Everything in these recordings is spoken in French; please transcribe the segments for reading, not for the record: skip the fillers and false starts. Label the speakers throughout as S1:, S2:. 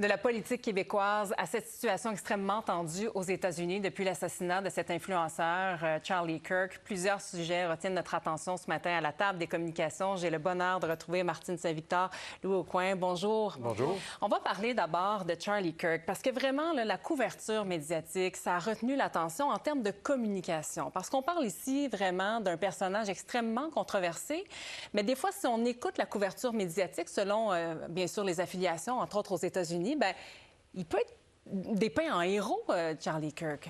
S1: De la politique québécoise à cette situation extrêmement tendue aux États-Unis depuis l'assassinat de cet influenceur Charlie Kirk, plusieurs sujets retiennent notre attention ce matin à la table des communications. J'ai le bonheur de retrouver Martine Saint-Victor, Louis Aucoin. Bonjour.
S2: Bonjour.
S1: On va parler d'abord de Charlie Kirk parce que vraiment, là, la couverture médiatique, ça a retenu l'attention en termes de communication. Parce qu'on parle ici vraiment d'un personnage extrêmement controversé, mais des fois, si on écoute la couverture médiatique, selon, bien sûr, les affiliations, entre autres aux États-Unis, bien, il peut être dépeint en héros, Charlie Kirk.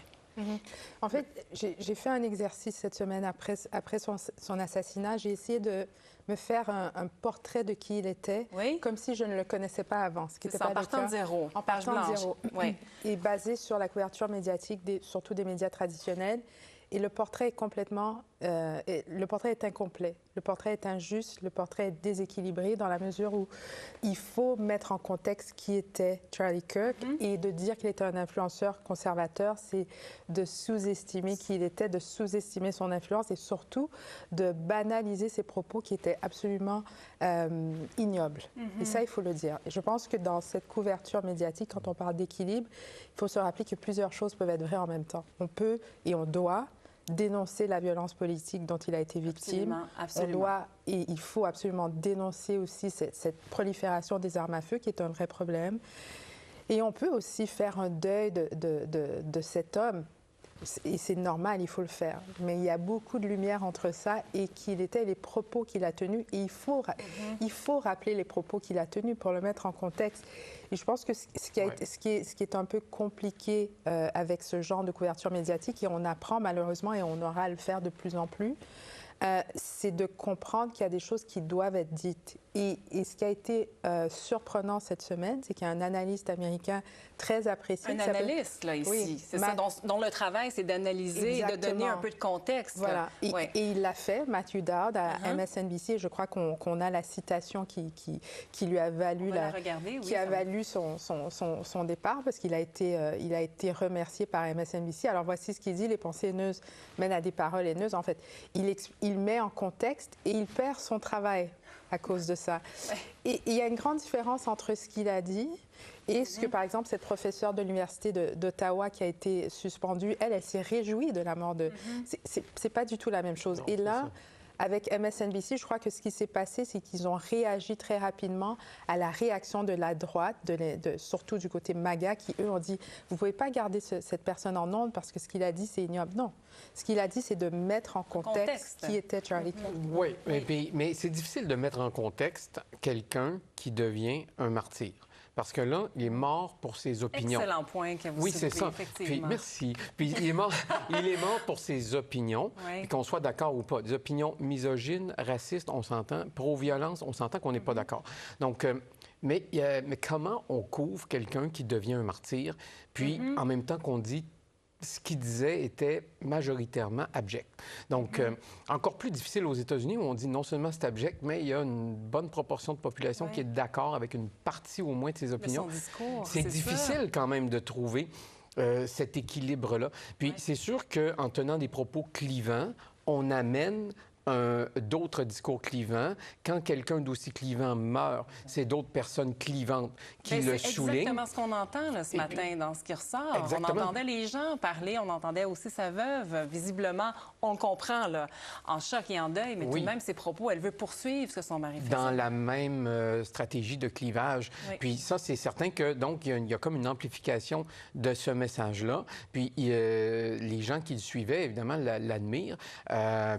S3: En fait, j'ai fait un exercice cette semaine après son assassinat. J'ai essayé de me faire un portrait de qui il était, comme si je ne le connaissais pas avant, ce qui n'était pas le cas.
S1: En partant de zéro,
S3: en partant de zéro.
S1: Oui.
S3: Et basé sur la couverture médiatique, surtout des médias traditionnels. Et le portrait est complètement... le portrait est incomplet. Le portrait est injuste. Le portrait est déséquilibré dans la mesure où il faut mettre en contexte qui était Charlie Kirk. Et de dire qu'il était un influenceur conservateur, c'est de sous-estimer qui il était, de sous-estimer son influence et surtout de banaliser ses propos qui étaient absolument ignobles. Et ça, il faut le dire. Et je pense que dans cette couverture médiatique, quand on parle d'équilibre, il faut se rappeler que plusieurs choses peuvent être vraies en même temps. On peut et on doit dénoncer la violence politique dont il a été victime.
S1: Absolument.
S3: On doit et il faut absolument dénoncer aussi cette prolifération des armes à feu qui est un vrai problème. Et on peut aussi faire un deuil de cet homme. Et c'est normal, il faut le faire. Mais il y a beaucoup de lumière entre ça et qu'il était les propos qu'il a tenus. Et il faut rappeler les propos qu'il a tenus pour le mettre en contexte. Et je pense que ce qui est un peu compliqué avec ce genre de couverture médiatique, et on apprend malheureusement, et on aura à le faire de plus en plus, c'est de comprendre qu'il y a des choses qui doivent être dites. Et ce qui a été surprenant cette semaine, c'est qu'il y a un analyste américain très apprécié.
S1: Un analyste, là, ici. Oui, c'est ça, dont le travail, c'est d'analyser et de donner un peu de contexte.
S3: Voilà. Et il l'a fait, Matthew Dowd, à MSNBC. Et je crois qu'on a la citation qui lui a valu, valu son départ, parce qu'il a été remercié par MSNBC. Alors, voici ce qu'il dit. Les pensées haineuses mènent à des paroles haineuses. En fait, il met en contexte et il perd son travail à cause de ça. Et il y a une grande différence entre ce qu'il a dit et ce que, par exemple, cette professeure de l'Université d'Ottawa qui a été suspendue, elle s'est réjouie de la mort de... C'est pas du tout la même chose. Non, et là, avec MSNBC, je crois que ce qui s'est passé, c'est qu'ils ont réagi très rapidement à la réaction de la droite, surtout du côté MAGA, qui, eux, ont dit « Vous ne pouvez pas garder cette personne en ondes parce que ce qu'il a dit, c'est ignoble. » Non. Ce qu'il a dit, c'est de mettre en contexte qui était Charlie Kirk.
S2: Oui, mais c'est difficile de mettre en contexte quelqu'un qui devient un martyr. Parce que là, il est mort pour ses opinions.
S1: Excellent point que vous
S2: Oui, c'est ça. Puis, merci. Puis il est mort pour ses opinions, puis qu'on soit d'accord ou pas. Des opinions misogynes, racistes, on s'entend. Pro-violence, on s'entend qu'on n'est pas d'accord. Donc, mais comment on couvre quelqu'un qui devient un martyr, puis en même temps qu'on dit ce qu'il disait était majoritairement abject. Donc, encore plus difficile aux États-Unis où on dit non seulement c'est abject, mais il y a une bonne proportion de population qui est d'accord avec une partie au moins de ses opinions. C'est difficile quand même de trouver cet équilibre-là. Puis c'est sûr qu'en tenant des propos clivants, on amène d'autres discours clivants. Quand quelqu'un d'aussi clivant meurt, c'est d'autres personnes clivantes qui le soulignent.
S1: C'est exactement ce qu'on entend là, ce matin dans ce qui ressort.
S2: Exactement.
S1: On entendait les gens parler, on entendait aussi sa veuve. Visiblement, on le comprend, là, en choc et en deuil, mais tout de même, ses propos, elle veut poursuivre ce que son mari fait.
S2: Dans la même stratégie de clivage. Puis ça, c'est certain que, donc, il y a comme une amplification de ce message-là. Puis les gens qui le suivaient, évidemment, l'admirent.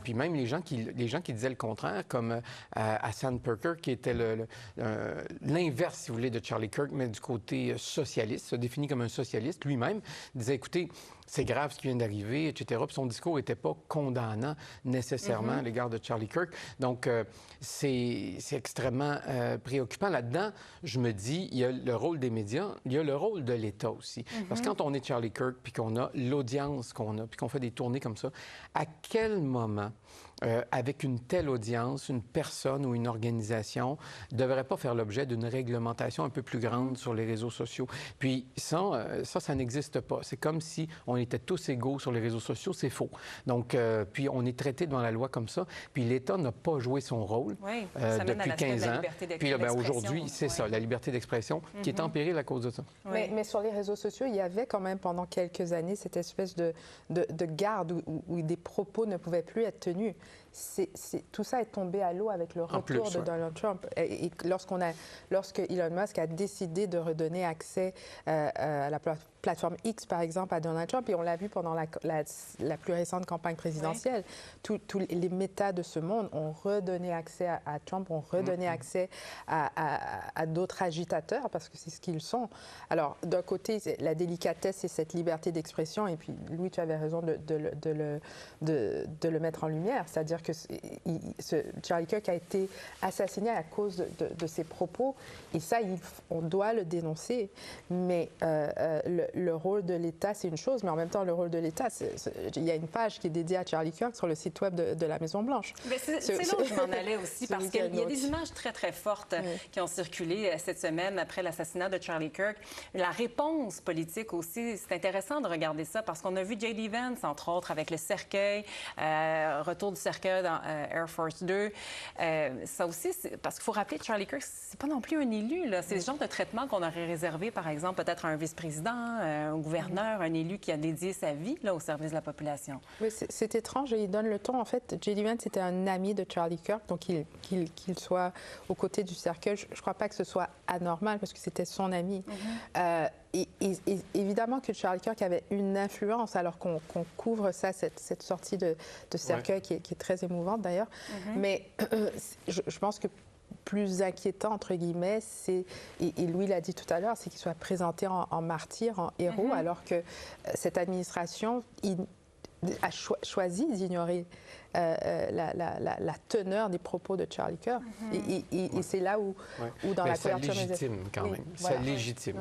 S2: Puis même les gens qui disaient le contraire, comme Hassan Pirker, qui était l'inverse, si vous voulez, de Charlie Kirk, mais du côté socialiste, se définit comme un socialiste lui-même, disait, écoutez, c'est grave ce qui vient d'arriver, etc. Puis son discours n'était pas condamnant nécessairement à l'égard de Charlie Kirk. Donc, c'est extrêmement préoccupant. Là-dedans, je me dis, il y a le rôle des médias, il y a le rôle de l'État aussi. Parce que quand on est Charlie Kirk, puis qu'on a l'audience qu'on a, puis qu'on fait des tournées comme ça, à quel moment avec une telle audience, une personne ou une organisation ne devrait pas faire l'objet d'une réglementation un peu plus grande sur les réseaux sociaux. Puis ça n'existe pas. C'est comme si on était tous égaux sur les réseaux sociaux, c'est faux. Donc, puis on est traité devant la loi comme ça. Puis l'État n'a pas joué son rôle depuis 15 ans. Puis là, aujourd'hui, c'est ça, la liberté d'expression qui est en péril à cause de ça.
S3: Mais sur les réseaux sociaux, il y avait quand même pendant quelques années cette espèce de garde où des propos ne pouvaient plus être tenus. Tout ça est tombé à l'eau avec le retour de Donald Trump. Et lorsque Elon Musk a décidé de redonner accès à la plateforme X, par exemple, à Donald Trump, et on l'a vu pendant la plus récente campagne présidentielle, tous les méta de ce monde ont redonné accès à Trump, ont redonné accès à d'autres agitateurs, parce que c'est ce qu'ils sont. Alors, d'un côté, la délicatesse, c'est cette liberté d'expression, et puis, Louis, tu avais raison de le mettre en lumière, c'est-à-dire que Charlie Kirk a été assassiné à cause de ses propos, et ça, on doit le dénoncer. Mais le rôle de l'État, c'est une chose, mais en même temps, le rôle de l'État, il y a une page qui est dédiée à Charlie Kirk sur le site web de la Maison-Blanche.
S1: C'est là où je m'en allais aussi, parce qu'il y a des images très, très fortes qui ont circulé cette semaine après l'assassinat de Charlie Kirk. La réponse politique aussi, c'est intéressant de regarder ça, parce qu'on a vu J.D. Vance, entre autres, avec le cercueil, retour du cercueil dans Air Force 2. Ça aussi, parce qu'il faut rappeler que Charlie Kirk, c'est pas non plus un élu. C'est le genre de traitement qu'on aurait réservé, par exemple, peut-être à un vice-président, un gouverneur, un élu qui a dédié sa vie au service de la population.
S3: Oui, c'est étrange et il donne le ton. En fait, J.D. Vance était un ami de Charlie Kirk, donc qu'il soit aux côtés du cercueil, je ne crois pas que ce soit anormal parce que c'était son ami. Et évidemment que Charlie Kirk avait une influence, alors qu'on couvre ça, cette sortie de cercueil qui est très émouvante d'ailleurs. Mais je pense que plus inquiétant, entre guillemets, c'est, et Louis l'a dit tout à l'heure, c'est qu'il soit présenté en martyr, en héros, alors que cette administration a choisi d'ignorer la teneur des propos de Charlie Kirk. Et c'est là où dans la couverture...
S2: Ça légitime quand même. Ça légitime.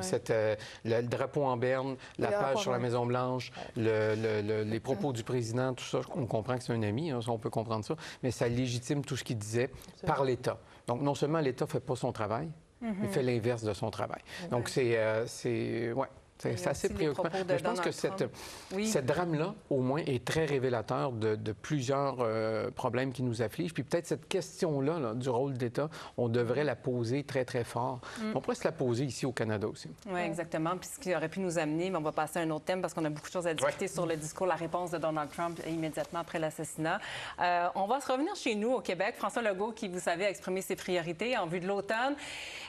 S2: Le drapeau en berne, la page sur la Maison-Blanche, les propos du président, tout ça, on comprend que c'est un ami, on peut comprendre ça, mais ça légitime tout ce qu'il disait par l'État. Donc, non seulement l'État ne fait pas son travail, il fait l'inverse de son travail. Donc, c'est assez préoccupant. Mais je pense que ce drame-là, au moins, est très révélateur de plusieurs problèmes qui nous affligent. Puis peut-être cette question-là du rôle de l'État, on devrait la poser très, très fort. On pourrait se la poser ici au Canada aussi.
S1: Oui, exactement. Puis ce qui aurait pu nous amener, mais on va passer à un autre thème parce qu'on a beaucoup de choses à discuter sur le discours, la réponse de Donald Trump immédiatement après l'assassinat. On va se revenir chez nous, au Québec. François Legault, qui, vous savez, a exprimé ses priorités en vue de l'automne.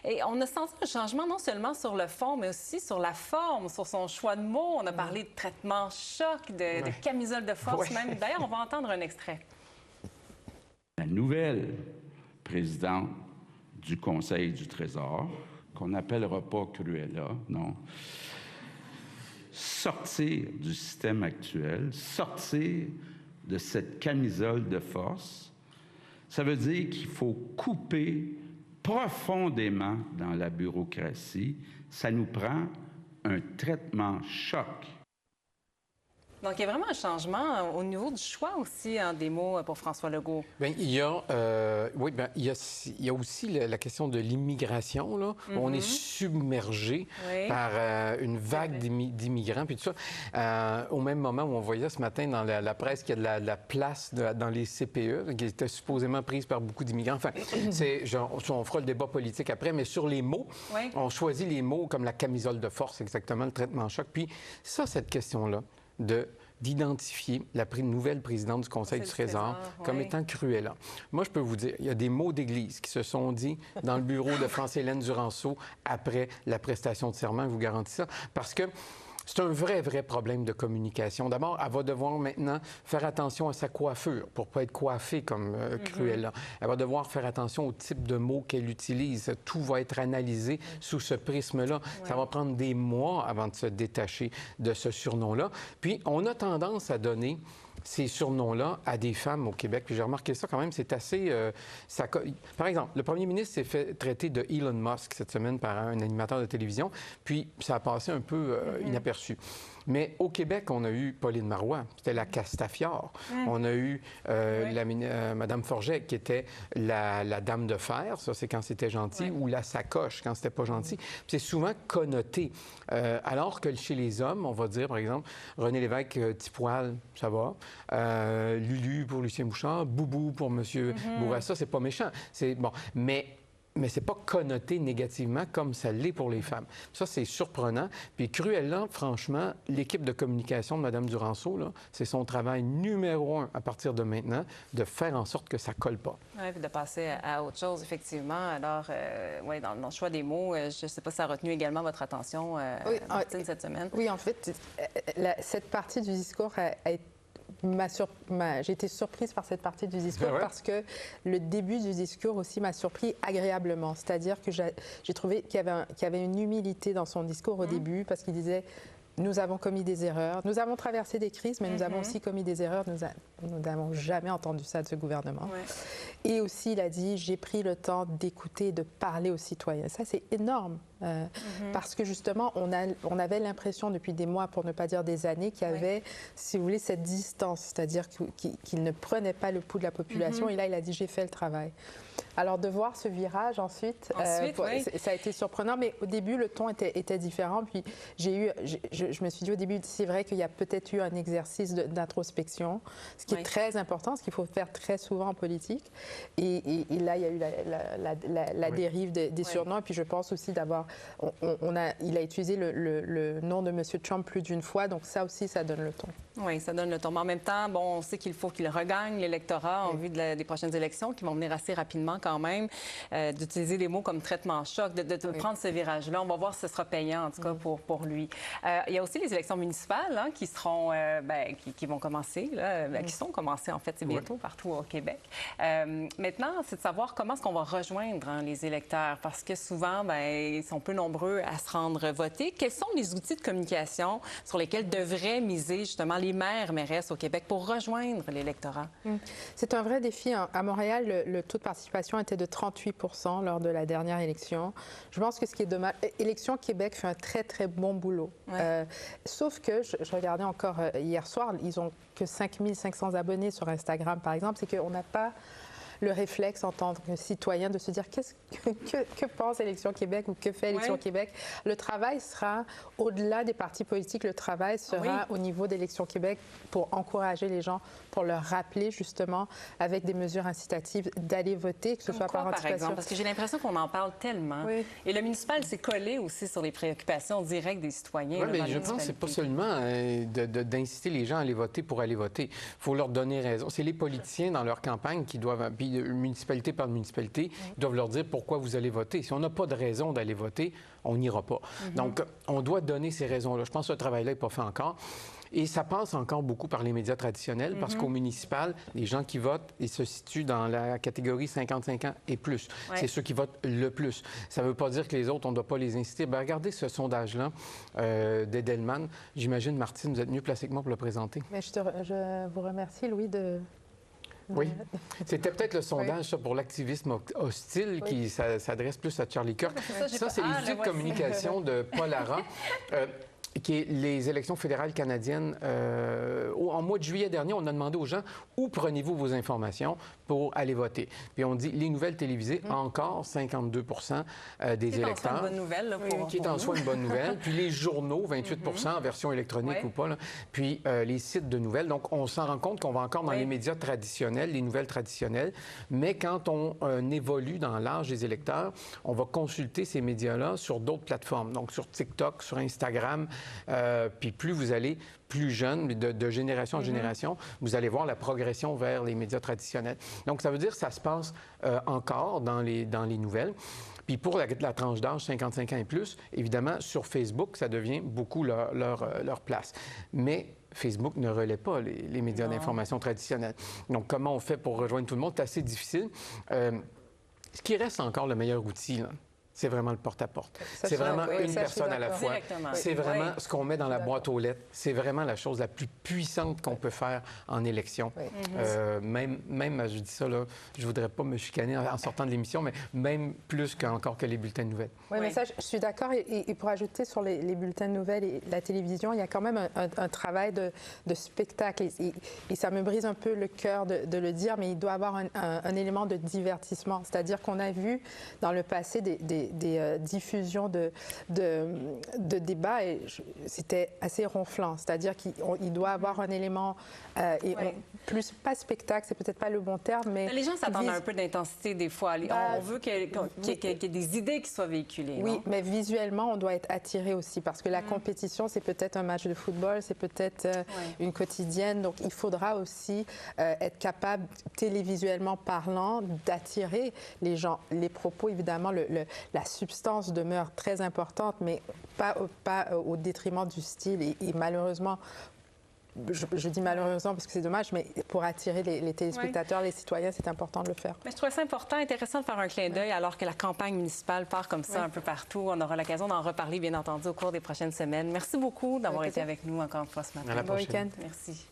S1: Et on a senti un changement non seulement sur le fond, mais aussi sur la forme, sur son choix de mots. On a parlé de traitement choc, de camisole de force même. D'ailleurs, on va entendre un extrait.
S4: La nouvelle présidente du Conseil du Trésor, qu'on n'appellera pas Cruella, non, sortir du système actuel, sortir de cette camisole de force, ça veut dire qu'il faut couper profondément dans la bureaucratie. Ça nous prend un traitement choc.
S1: Donc, il y a vraiment un changement au niveau du choix aussi des mots pour François Legault.
S2: Bien, il y a aussi la question de l'immigration. Là. On est submergé par une vague d'immigrants. Puis tout ça, au même moment où on voyait ce matin dans la presse qu'il y a de la place dans les CPE, qui était supposément prise par beaucoup d'immigrants. Enfin, on fera le débat politique après, mais sur les mots, on choisit les mots comme la camisole de force, exactement, le traitement choc. Puis ça, cette question-là, d'identifier la nouvelle présidente du Conseil du Trésor comme étant Cruella. Moi, je peux vous dire, il y a des mots d'église qui se sont dits dans le bureau de France-Hélène Duranceau après la prestation de serment, je vous garantis ça, parce que c'est un vrai problème de communication. D'abord, elle va devoir maintenant faire attention à sa coiffure pour ne pas être coiffée comme Cruella. Elle va devoir faire attention au type de mots qu'elle utilise. Tout va être analysé sous ce prisme-là. Ça va prendre des mois avant de se détacher de ce surnom-là. Puis, on a tendance à donner ces surnoms-là à des femmes au Québec. Puis j'ai remarqué ça quand même, c'est assez... Par exemple, le premier ministre s'est fait traiter de Elon Musk cette semaine par un animateur de télévision, puis ça a passé un peu inaperçu. Mais au Québec, on a eu Pauline Marois, c'était la Castafiore. On a eu Mme Forget, qui était la dame de fer, ça c'est quand c'était gentil, ou la sacoche quand c'était pas gentil. C'est souvent connoté. Alors que chez les hommes, on va dire, par exemple, René Lévesque, petit poil, ça va. Lulu pour Lucien Bouchard, Boubou pour M. Bourassa, c'est pas méchant. C'est bon, mais c'est pas connoté négativement comme ça l'est pour les femmes. Ça, c'est surprenant. Puis cruellement, franchement, l'équipe de communication de Mme Duranceau, c'est son travail numéro 1 à partir de maintenant, de faire en sorte que ça colle pas.
S1: Oui, puis de passer à autre chose, effectivement. Alors, dans le choix des mots, je ne sais pas si ça a retenu également votre attention, Martine, cette semaine.
S3: Oui, en fait, cette partie du discours a été j'ai été surprise par cette partie du discours parce que le début du discours aussi m'a surpris agréablement. C'est-à-dire que j'ai trouvé qu'il y avait une humilité dans son discours au début parce qu'il disait « Nous avons commis des erreurs, nous avons traversé des crises, mais nous avons aussi commis des erreurs. Nous n'avons jamais entendu ça de ce gouvernement. » Et aussi, il a dit « J'ai pris le temps d'écouter et de parler aux citoyens. » Ça, c'est énorme. Parce que justement, on avait l'impression depuis des mois, pour ne pas dire des années, qu'il y avait, si vous voulez, cette distance, c'est-à-dire qu'il ne prenait pas le pouls de la population. Et là, il a dit, j'ai fait le travail. Alors, de voir ce virage ensuite ça a été surprenant, mais au début, le ton était différent. Puis, je me suis dit au début, c'est vrai qu'il y a peut-être eu un exercice d'introspection, ce qui est très important, ce qu'il faut faire très souvent en politique. Et là, il y a eu la dérive des surnoms. Et puis, je pense aussi d'avoir... il a utilisé le nom de M. Trump plus d'une fois, donc ça aussi, ça donne le ton.
S1: Oui, ça donne le ton. Mais en même temps, bon, on sait qu'il faut qu'il regagne l'électorat en vue des prochaines élections qui vont venir assez rapidement quand même, d'utiliser des mots comme traitement choc, de prendre ce virage-là. On va voir si ce sera payant, en tout cas, pour lui. Il y a aussi les élections municipales qui seront, qui vont commencer, qui sont commencées, en fait, c'est bientôt partout au Québec. Maintenant, c'est de savoir comment est-ce qu'on va rejoindre les électeurs, parce que souvent, ils sont peu nombreux à se rendre voter. Quels sont les outils de communication sur lesquels devraient miser, justement, les maires, mairesses au Québec pour rejoindre l'électorat?
S3: C'est un vrai défi. À Montréal, le taux de participation était de 38 % lors de la dernière élection. Je pense que ce qui est dommage... Élection Québec fait un très, très bon boulot. Sauf que, je regardais encore hier soir, ils n'ont que 5 500 abonnés sur Instagram, par exemple. C'est qu'on n'a pas le réflexe en tant que citoyen de se dire que pense Élection Québec ou que fait Élection Québec. Le travail sera, au-delà des partis politiques, le travail sera au niveau d'Élection Québec pour encourager les gens, pour leur rappeler justement, avec des mesures incitatives, d'aller voter, que ce soit par anticipation.
S1: Par exemple, parce que j'ai l'impression qu'on en parle tellement. Et le municipal s'est collé aussi sur les préoccupations directes des citoyens.
S2: Oui, mais je pense que c'est pas seulement d'inciter les gens à aller voter pour aller voter. Il faut leur donner raison. C'est les politiciens dans leur campagne qui doivent... municipalité par municipalité, ils doivent leur dire pourquoi vous allez voter. Si on n'a pas de raison d'aller voter, on n'ira pas. Donc, on doit donner ces raisons-là. Je pense que ce travail-là n'est pas fait encore. Et ça passe encore beaucoup par les médias traditionnels, parce qu'au municipal, les gens qui votent, ils se situent dans la catégorie 55 ans et plus. C'est ceux qui votent le plus. Ça ne veut pas dire que les autres, on ne doit pas les inciter. Regardez ce sondage-là d'Edelman. J'imagine, Martine, vous êtes mieux placée que moi pour le présenter.
S3: Mais je vous remercie, Louis, de...
S2: Oui. C'était peut-être le sondage ça, pour l'activisme hostile qui s'adresse plus à Charlie Kirk. Ça, c'est les outils de communication de Paul Harra. Qui est les élections fédérales canadiennes. En mois de juillet dernier, on a demandé aux gens où prenez-vous vos informations pour aller voter. Puis on dit les nouvelles télévisées, encore 52 % des électeurs.
S1: C'est en soi une bonne nouvelle. Là,
S2: qui est en soi une bonne nouvelle. Puis les journaux, 28 % en version électronique ou pas. Là. Puis les sites de nouvelles. Donc on s'en rend compte qu'on va encore dans les médias traditionnels, les nouvelles traditionnelles. Mais quand on évolue dans l'âge des électeurs, on va consulter ces médias-là sur d'autres plateformes. Donc sur TikTok, sur Instagram. Puis plus vous allez plus jeune, de génération en génération, vous allez voir la progression vers les médias traditionnels. Donc, ça veut dire que ça se passe encore dans les nouvelles. Puis pour la tranche d'âge 55 ans et plus, évidemment, sur Facebook, ça devient beaucoup leur place. Mais Facebook ne relaie pas les médias d'information traditionnels. Donc, comment on fait pour rejoindre tout le monde? C'est assez difficile. Ce qui reste encore le meilleur outil, là, c'est vraiment le porte-à-porte. C'est vraiment une personne à la fois. C'est vraiment ce qu'on met dans la boîte aux lettres. C'est vraiment la chose la plus puissante qu'on peut faire en élection. Même, je dis ça, là, je voudrais pas me chicaner en sortant de l'émission, mais même plus encore que les bulletins de nouvelles.
S3: Oui, mais ça, je suis d'accord. Et pour ajouter sur les bulletins de nouvelles et la télévision, il y a quand même un travail de spectacle. Et ça me brise un peu le cœur de le dire, mais il doit y avoir un élément de divertissement. C'est-à-dire qu'on a vu dans le passé des diffusions de débats et c'était assez ronflant. C'est-à-dire qu'il doit avoir un élément plus, pas spectacle, c'est peut-être pas le bon terme, mais...
S1: Les gens s'attendent à un peu d'intensité des fois. On veut qu'il y ait des idées qui soient véhiculées.
S3: Oui, mais visuellement, on doit être attiré aussi parce que la compétition, c'est peut-être un match de football, c'est peut-être une quotidienne. Donc, il faudra aussi être capable, télévisuellement parlant, d'attirer les gens. Les propos, évidemment, la substance demeure très importante, mais pas au détriment du style. Et malheureusement, je dis malheureusement parce que c'est dommage, mais pour attirer les téléspectateurs, les citoyens, c'est important de le faire.
S1: Mais je trouvais ça important, intéressant de faire un clin d'œil alors que la campagne municipale part comme ça un peu partout. On aura l'occasion d'en reparler, bien entendu, au cours des prochaines semaines. Merci beaucoup d'avoir été avec nous encore une fois ce matin.
S2: À la prochaine.
S3: Bon week-end.
S1: Merci.